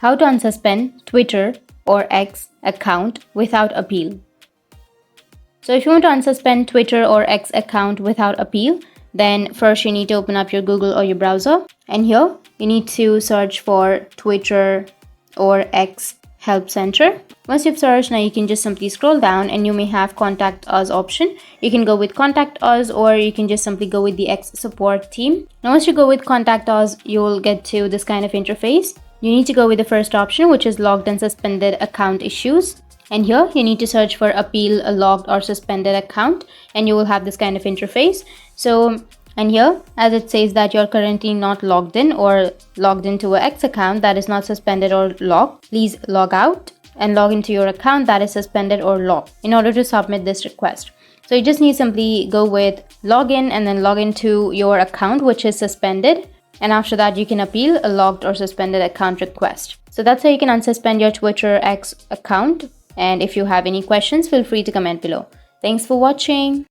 How to unsuspend Twitter or X account without appeal. So if you want to unsuspend Twitter or X account without appeal, then first you need to open up your Google or your browser, and here you need to search for Twitter or X Help Center. Once you've searched, now you can just simply scroll down and you may have Contact Us option. You can go with Contact Us, or you can just simply go with the X support team. Now once you go with Contact Us, you'll get to this kind of interface. You need to go with the first option, which is Logged and Suspended Account Issues. And here you need to search for Appeal a Logged or Suspended Account, and you will have this kind of interface. And here, as it says that you're currently not logged in or logged into an X account that is not suspended or locked, please log out and log into your account that is suspended or locked in order to submit this request. So you just need to simply go with login and then log into your account which is suspended. And after that, you can appeal a logged or suspended account request. So that's how you can unsuspend your Twitter X account. And if you have any questions, feel free to comment below. Thanks for watching.